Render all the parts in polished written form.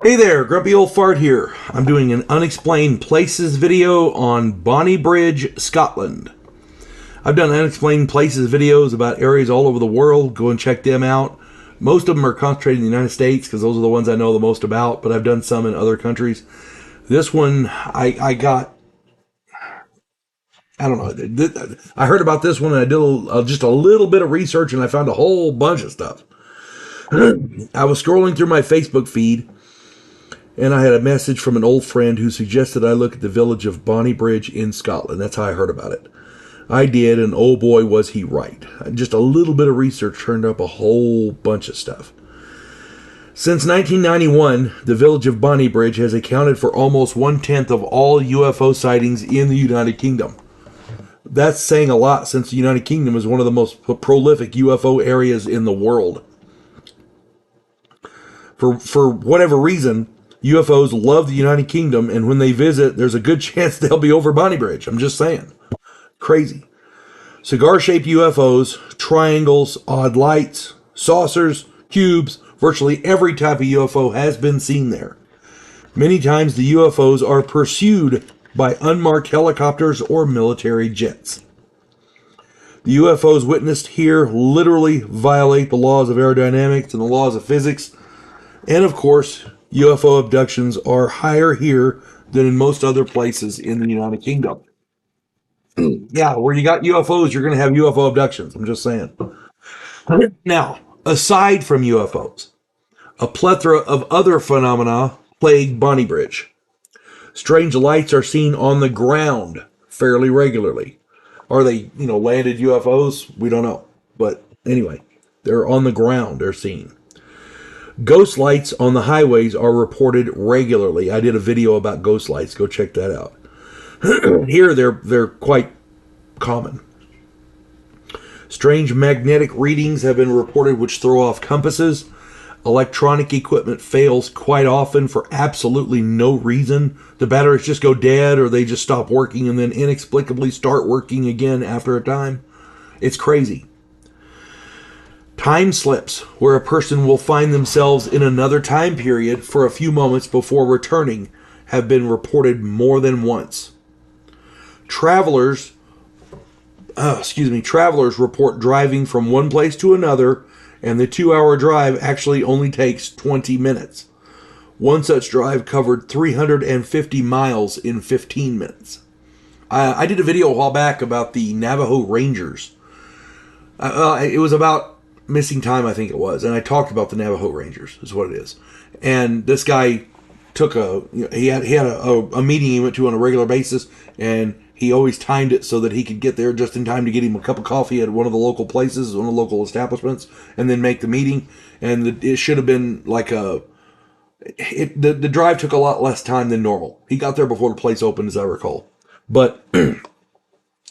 Hey there, Grumpy Old Fart here. I'm doing an Unexplained Places video on Bonnybridge, Scotland. I've done Unexplained Places videos about areas all over the world. Go and check them out. Most of them are concentrated in the United States because those are the ones I know the most about, but I've done some in other countries. This one, I got, I don't know, I heard about this one and I did just a little bit of research and I found a whole bunch of stuff. I was scrolling through my Facebook feed and I had a message from an old friend who suggested I look at the village of Bonnybridge in Scotland. That's how I heard about it. I did, and oh boy, was he right. Just a little bit of research turned up a whole bunch of stuff. Since 1991, the village of Bonnybridge has accounted for almost 1/10 of all UFO sightings in the United Kingdom. That's saying a lot since the United Kingdom is one of the most prolific UFO areas in the world. For whatever reason, UFOs love the United Kingdom, and when they visit, there's a good chance they'll be over Bonnybridge. I'm just saying. Crazy. Cigar-shaped UFOs, triangles, odd lights, saucers, cubes, virtually every type of UFO has been seen there. Many times the UFOs are pursued by unmarked helicopters or military jets. The UFOs witnessed here literally violate the laws of aerodynamics and the laws of physics. And of course, UFO abductions are higher here than in most other places in the United Kingdom. Yeah, where you got UFOs, you're going to have UFO abductions. I'm just saying. Now, aside from UFOs, a plethora of other phenomena plague Bonnybridge. Strange lights are seen on the ground fairly regularly. Are they, landed UFOs? We don't know. But anyway, they're on the ground, they're seen. Ghost lights on the highways are reported regularly. I did a video about ghost lights. Go check that out. Here, they're quite common. Strange magnetic readings have been reported which throw off compasses. Electronic equipment fails quite often for absolutely no reason. The batteries just go dead or they just stop working and then inexplicably start working again after a time. It's crazy. Time slips, where a person will find themselves in another time period for a few moments before returning, have been reported more than once. Travelers report driving from one place to another, and the 2-hour drive actually only takes 20 minutes. One such drive covered 350 miles in 15 minutes. I did a video a while back about the Navajo Rangers. It was about missing time, I think it was, and I talked about the Navajo Rangers, is what it is. And this guy took he had a meeting he went to on a regular basis, and he always timed it so that he could get there just in time to get him a cup of coffee at one of the local places, one of the local establishments, and then make the meeting. And it should have been like the drive took a lot less time than normal. He got there before the place opened, as I recall. But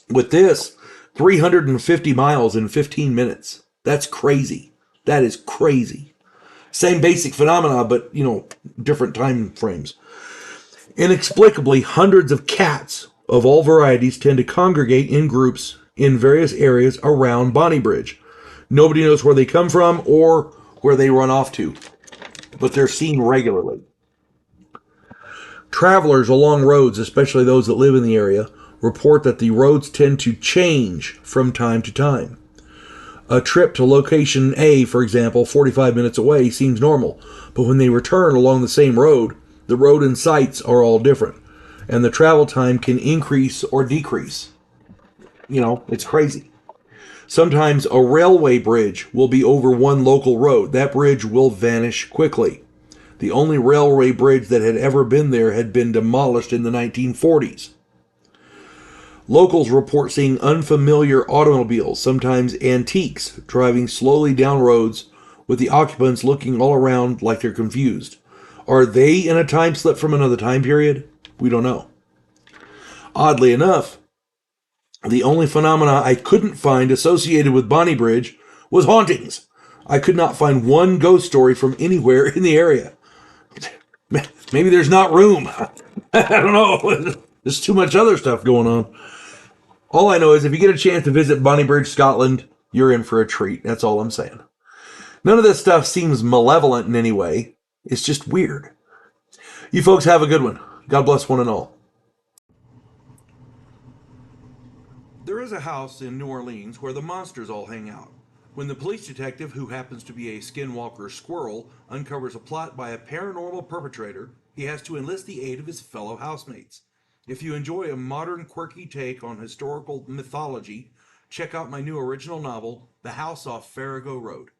with this, 350 miles in 15 minutes. That's crazy. That is crazy. Same basic phenomena, but, different time frames. Inexplicably, hundreds of cats of all varieties tend to congregate in groups in various areas around Bonnybridge. Nobody knows where they come from or where they run off to, but they're seen regularly. Travelers along roads, especially those that live in the area, report that the roads tend to change from time to time. A trip to location A, for example, 45 minutes away, seems normal, but when they return along the same road, the road and sights are all different, and the travel time can increase or decrease. It's crazy. Sometimes a railway bridge will be over one local road. That bridge will vanish quickly. The only railway bridge that had ever been there had been demolished in the 1940s. Locals report seeing unfamiliar automobiles, sometimes antiques, driving slowly down roads with the occupants looking all around like they're confused. Are they in a time slip from another time period? We don't know. Oddly enough, the only phenomena I couldn't find associated with Bonnybridge was hauntings. I could not find one ghost story from anywhere in the area. Maybe there's not room. I don't know. There's too much other stuff going on. All I know is if you get a chance to visit Bonnybridge, Scotland, you're in for a treat. That's all I'm saying. None of this stuff seems malevolent in any way. It's just weird. You folks have a good one. God bless one and all. There is a house in New Orleans where the monsters all hang out. When the police detective, who happens to be a skinwalker squirrel, uncovers a plot by a paranormal perpetrator, he has to enlist the aid of his fellow housemates. If you enjoy a modern, quirky take on historical mythology, check out my new original novel, The House Off Farrago Road.